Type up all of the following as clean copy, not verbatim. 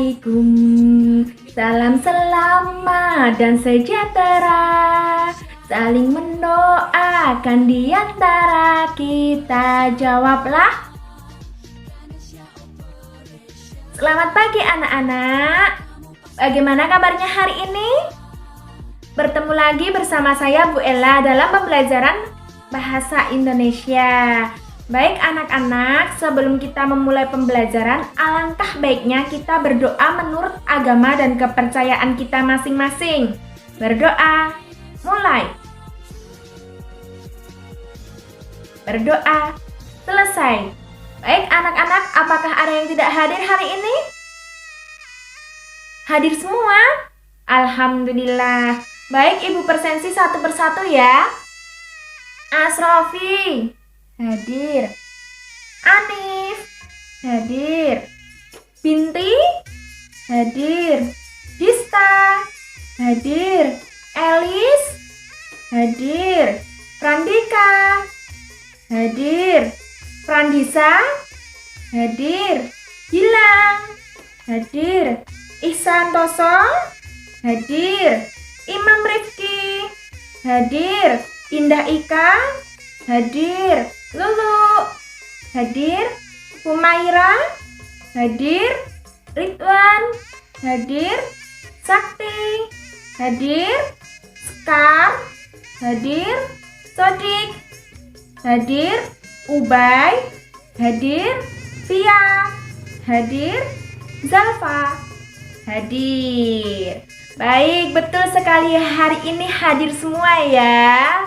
Assalamualaikum. Salam selamat dan sejahtera. Saling mendoakan di antara kita. Jawablah. Selamat pagi anak-anak. Bagaimana kabarnya hari ini? Bertemu lagi bersama saya Bu Ella dalam pembelajaran Bahasa Indonesia. Baik anak-anak, sebelum kita memulai pembelajaran, alangkah baiknya kita berdoa menurut agama dan kepercayaan kita masing-masing. Berdoa, mulai. Berdoa, selesai. Baik anak-anak, apakah ada yang tidak hadir hari ini? Hadir semua? Alhamdulillah. Baik, Ibu persensi satu persatu ya. Asrofi hadir, Anif hadir, Binti hadir, Dista hadir, Elis hadir, Prandika hadir, Prandisa hadir, Gilang hadir, Ihsantoso hadir, Imam Rifki hadir, Indah Ika hadir, Lulu hadir, Humaira hadir, Ridwan hadir, Sakti hadir, Sekar hadir, Sodik hadir, Ubay hadir, Tia hadir, Zalfa hadir. Baik, betul sekali hari ini hadir semua ya.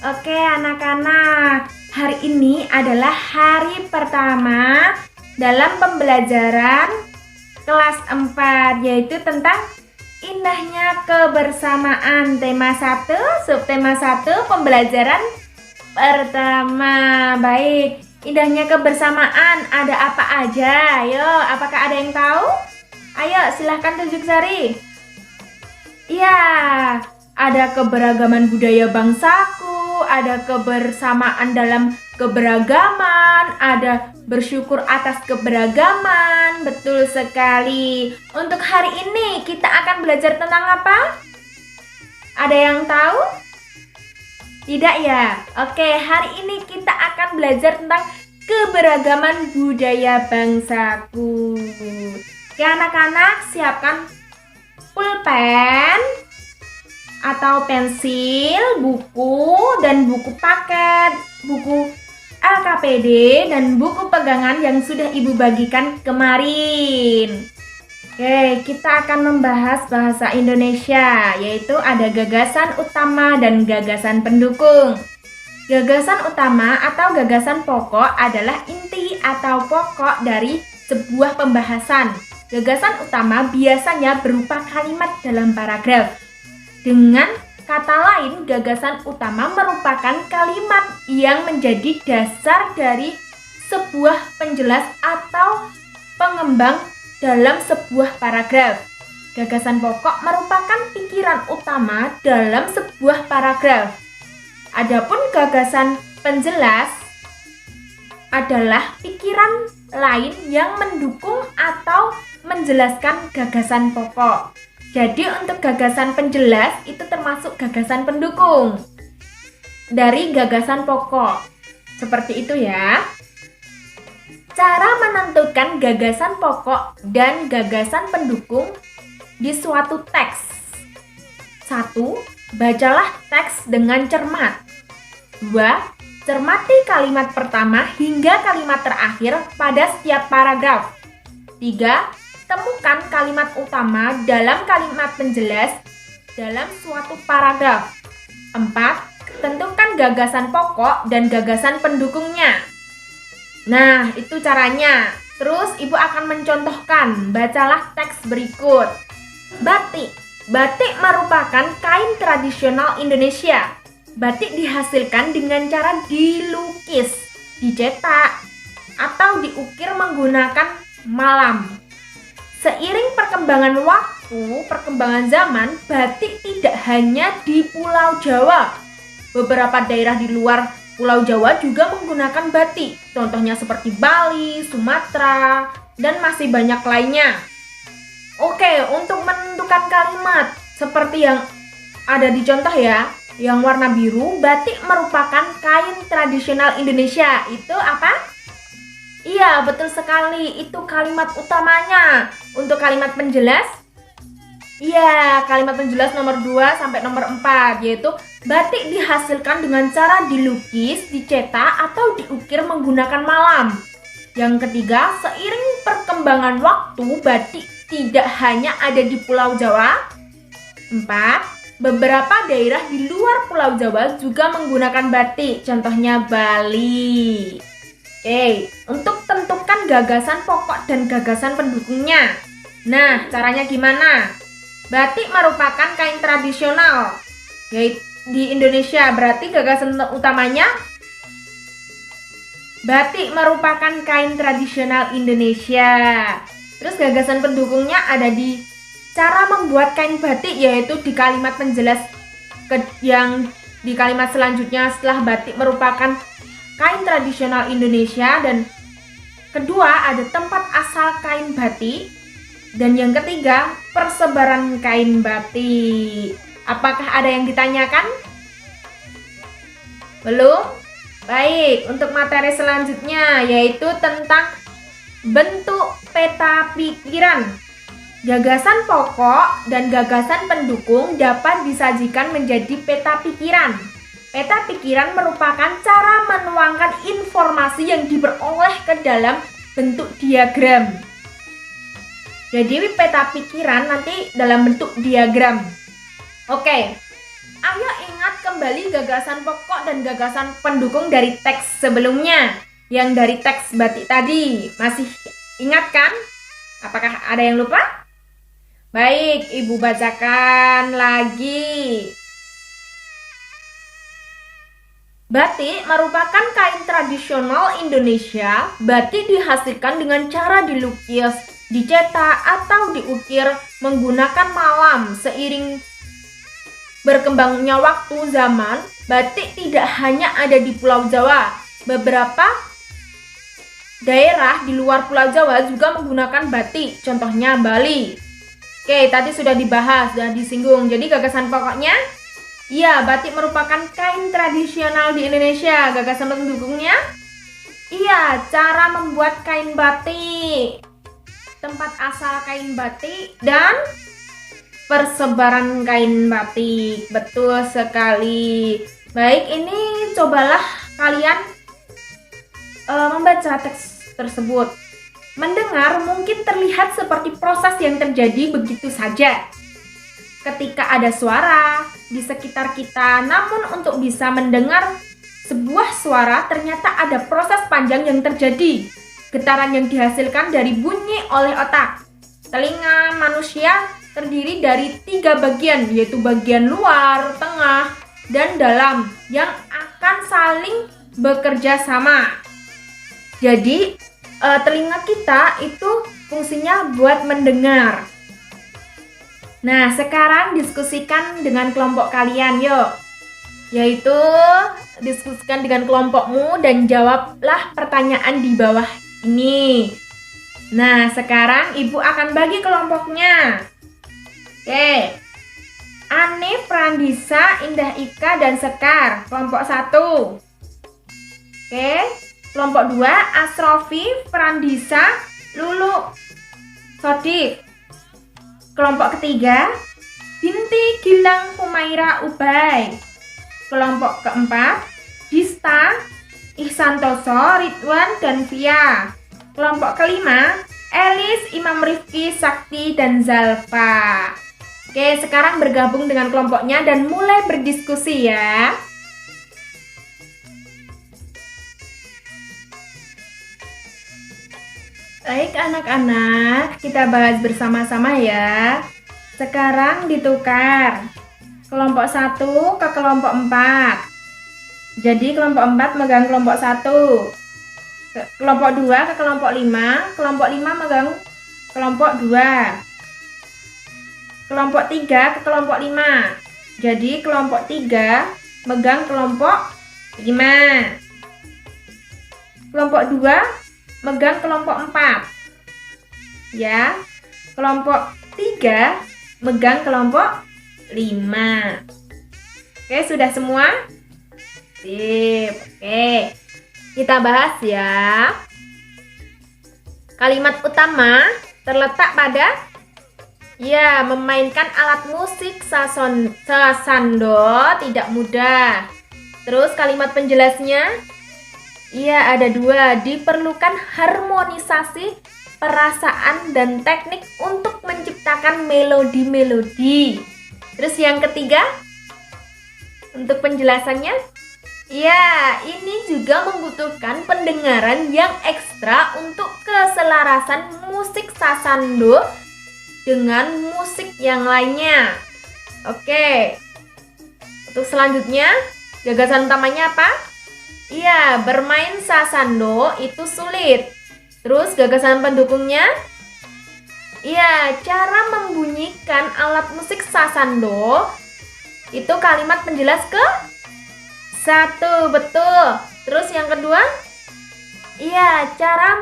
Oke anak-anak, hari ini adalah hari pertama dalam pembelajaran kelas 4, yaitu tentang indahnya kebersamaan. Tema 1, subtema 1, pembelajaran pertama. Baik, indahnya kebersamaan ada apa aja? Ayo, apakah ada yang tahu? Ayo, silahkan tunjuk jari. Iya, ada keberagaman budaya bangsaku, ada kebersamaan dalam keberagaman, ada bersyukur atas keberagaman. Betul sekali. Untuk hari ini kita akan belajar tentang apa? Ada yang tahu? Tidak ya? Oke, hari ini kita akan belajar tentang keberagaman budaya bangsaku. Oke anak-anak, siapkan pulpen atau pensil, buku, dan buku paket, buku LKPD, dan buku pegangan yang sudah Ibu bagikan kemarin. Oke, kita akan membahas bahasa Indonesia, yaitu ada gagasan utama dan gagasan pendukung. Gagasan utama atau gagasan pokok adalah inti atau pokok dari sebuah pembahasan. Gagasan utama biasanya berupa kalimat dalam paragraf. Dengan kata lain, gagasan utama merupakan kalimat yang menjadi dasar dari sebuah penjelas atau pengembang dalam sebuah paragraf. Gagasan pokok merupakan pikiran utama dalam sebuah paragraf. Adapun gagasan penjelas adalah pikiran lain yang mendukung atau menjelaskan gagasan pokok. Jadi untuk gagasan penjelas itu termasuk gagasan pendukung dari gagasan pokok. Seperti itu ya. Cara menentukan gagasan pokok dan gagasan pendukung di suatu teks. 1. Bacalah teks dengan cermat. 2. Cermati kalimat pertama hingga kalimat terakhir pada setiap paragraf. 3. Temukan kalimat utama dalam kalimat penjelas dalam suatu paragraf. 4. Tentukan gagasan pokok dan gagasan pendukungnya. Nah, itu caranya. Terus Ibu akan mencontohkan. Bacalah teks berikut. Batik. Batik merupakan kain tradisional Indonesia. Batik dihasilkan dengan cara dilukis, dicetak, atau diukir menggunakan malam. Seiring perkembangan waktu, perkembangan zaman, batik tidak hanya di Pulau Jawa. Beberapa daerah di luar Pulau Jawa juga menggunakan batik. Contohnya seperti Bali, Sumatera, dan masih banyak lainnya. Oke, untuk menentukan kalimat seperti yang ada di contoh ya, yang warna biru, batik merupakan kain tradisional Indonesia. Itu apa? Iya, betul sekali. Itu kalimat utamanya. Untuk kalimat penjelas, iya, kalimat penjelas nomor 2 sampai nomor 4, yaitu batik dihasilkan dengan cara dilukis, dicetak, atau diukir menggunakan malam. Yang ketiga, seiring perkembangan waktu, batik tidak hanya ada di Pulau Jawa. 4. Beberapa daerah di luar Pulau Jawa juga menggunakan batik, contohnya Bali. Oke, untuk tentukan gagasan pokok dan gagasan pendukungnya. Nah, caranya gimana? Batik merupakan kain tradisional yaitu di Indonesia, berarti gagasan utamanya batik merupakan kain tradisional Indonesia. Terus gagasan pendukungnya ada di cara membuat kain batik, yaitu di kalimat penjelas yang di kalimat selanjutnya setelah batik merupakan kain tradisional Indonesia, dan kedua ada tempat asal kain batik, dan yang ketiga persebaran kain batik. Apakah ada yang ditanyakan? Belum? Baik, untuk materi selanjutnya yaitu tentang bentuk peta pikiran. Gagasan pokok dan gagasan pendukung dapat disajikan menjadi peta pikiran. Peta pikiran merupakan cara menuangkan informasi yang diperoleh ke dalam bentuk diagram. Jadi peta pikiran nanti dalam bentuk diagram. Oke, ayo ingat kembali gagasan pokok dan gagasan pendukung dari teks sebelumnya. Yang dari teks batik tadi, masih ingat kan? Apakah ada yang lupa? Baik, Ibu bacakan lagi. Batik merupakan kain tradisional Indonesia. Batik dihasilkan dengan cara dilukis, dicetak, atau diukir menggunakan malam. Seiring berkembangnya waktu zaman, batik tidak hanya ada di Pulau Jawa. Beberapa daerah di luar Pulau Jawa juga menggunakan batik, contohnya Bali. Oke, tadi sudah dibahas, sudah disinggung. Jadi gagasan pokoknya, iya, batik merupakan kain tradisional di Indonesia. Gagasan pendukungnya, iya, cara membuat kain batik, tempat asal kain batik, dan persebaran kain batik. Betul sekali. Baik, ini cobalah kalian membaca teks tersebut. Mendengar mungkin terlihat seperti proses yang terjadi begitu saja ketika ada suara di sekitar kita. Namun untuk bisa mendengar sebuah suara ternyata ada proses panjang yang terjadi. Getaran yang dihasilkan dari bunyi oleh otak. Telinga manusia terdiri dari 3 bagian, yaitu bagian luar, tengah, dan dalam, yang akan saling bekerja sama. Jadi telinga kita itu fungsinya buat mendengar. Nah, sekarang diskusikan dengan kelompok kalian, yuk. Yaitu diskusikan dengan kelompokmu dan jawablah pertanyaan di bawah ini. Nah, sekarang Ibu akan bagi kelompoknya. Oke. Ane, Prandisa, Indah Ika, dan Sekar. Kelompok 1. Oke. Kelompok 2, Asrofi, Prandisa, Lulu, Sodik. Kelompok ketiga, Binti, Gilang, Humaira, Ubay. Kelompok keempat, Dista, Ihsantoso, Ridwan, dan Via. Kelompok kelima, Elis, Imam Rifki, Sakti, dan Zalfa. Oke, sekarang bergabung dengan kelompoknya dan mulai berdiskusi ya. Baik anak-anak, kita bahas bersama-sama ya. Sekarang ditukar. Kelompok 1 ke kelompok 4. Jadi kelompok 4 megang kelompok 1. Kelompok 2 ke kelompok 5. Kelompok 5 megang kelompok 2. Kelompok 3 ke kelompok 5. Jadi kelompok 3 megang kelompok 5. Kelompok 2 megang kelompok 4. Ya. Kelompok 3, megang kelompok 5. Oke, sudah semua? Sip. Oke, kita bahas ya. Kalimat utama terletak pada memainkan alat musik sasando tidak mudah. Terus kalimat penjelasnya ada 2, diperlukan harmonisasi perasaan dan teknik untuk menciptakan melodi-melodi. Terus yang ketiga, untuk penjelasannya, ini juga membutuhkan pendengaran yang ekstra untuk keselarasan musik sasando dengan musik yang lainnya. Oke. Untuk selanjutnya, gagasan utamanya apa? Bermain sasando itu sulit. Terus gagasan pendukungnya? Cara membunyikan alat musik sasando itu kalimat penjelas ke-1, betul. Terus yang kedua? Cara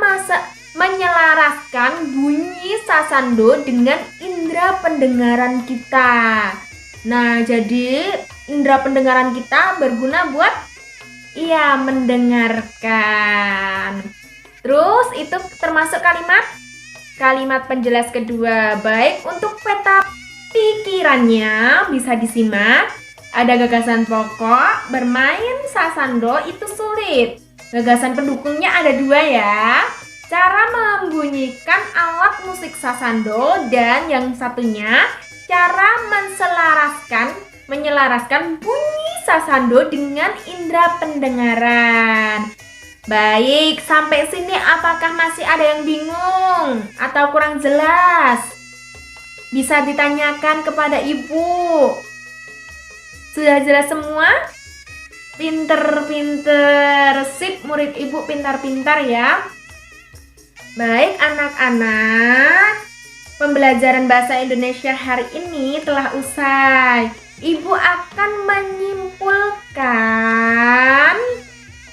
menyelaraskan bunyi sasando dengan indera pendengaran kita. Nah, jadi indera pendengaran kita berguna buat mendengarkan. Terus itu termasuk kalimat penjelas kedua. Baik, untuk peta pikirannya bisa disimak. Ada gagasan pokok, bermain sasando itu sulit. Gagasan pendukungnya ada 2 ya. Cara membunyikan alat musik sasando, dan yang satunya cara menyelaraskan bunyi sasando dengan indera pendengaran. Baik, sampai sini apakah masih ada yang bingung atau kurang jelas? Bisa ditanyakan kepada ibu. Sudah jelas semua? Pinter-pinter, sip, murid ibu pintar-pintar ya. Baik anak-anak, pembelajaran bahasa Indonesia hari ini telah usai. Ibu akan menyimpulkan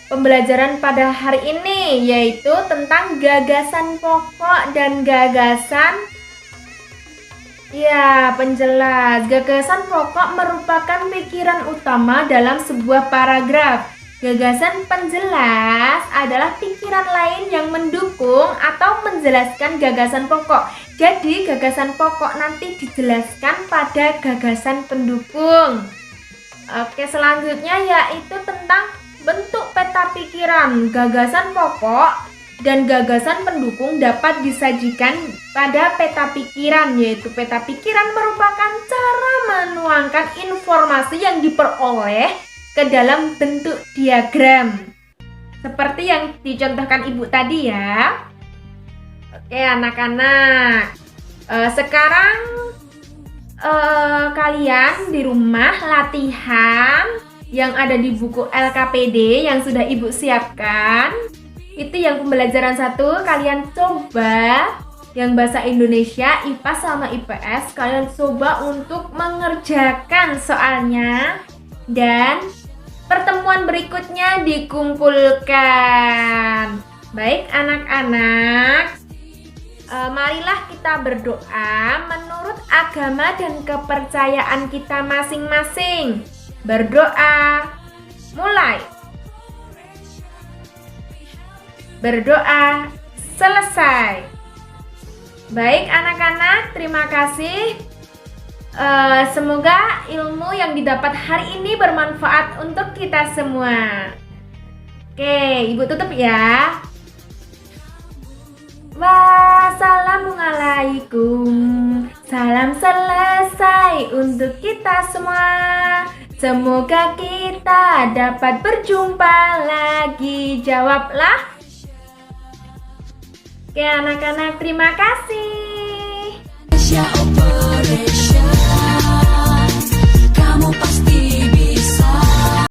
pembelajaran pada hari ini, yaitu tentang gagasan pokok dan gagasan penjelas. Gagasan pokok merupakan pikiran utama dalam sebuah paragraf. Gagasan penjelas adalah pikiran lain yang mendukung atau menjelaskan gagasan pokok. Jadi gagasan pokok nanti dijelaskan pada gagasan pendukung. Oke, selanjutnya yaitu tentang bentuk peta pikiran. Gagasan pokok dan gagasan pendukung dapat disajikan pada peta pikiran, yaitu peta pikiran merupakan cara menuangkan informasi yang diperoleh ke dalam bentuk diagram seperti yang dicontohkan ibu tadi ya. Oke anak-anak, sekarang kalian di rumah latihan yang ada di buku LKPD yang sudah ibu siapkan. Itu yang pembelajaran 1, kalian coba yang bahasa Indonesia, IPA sama IPS, kalian coba untuk mengerjakan soalnya, dan pertemuan berikutnya dikumpulkan. Baik anak-anak, marilah kita berdoa menurut agama dan kepercayaan kita masing-masing. Berdoa, mulai. Berdoa, selesai. Baik anak-anak, terima kasih. Semoga ilmu yang didapat hari ini bermanfaat untuk kita semua. Oke, ibu tutup ya. Wassalamualaikum. Salam selesai untuk kita semua. Semoga kita dapat berjumpa lagi. Jawablah. Oke anak-anak, terima kasih.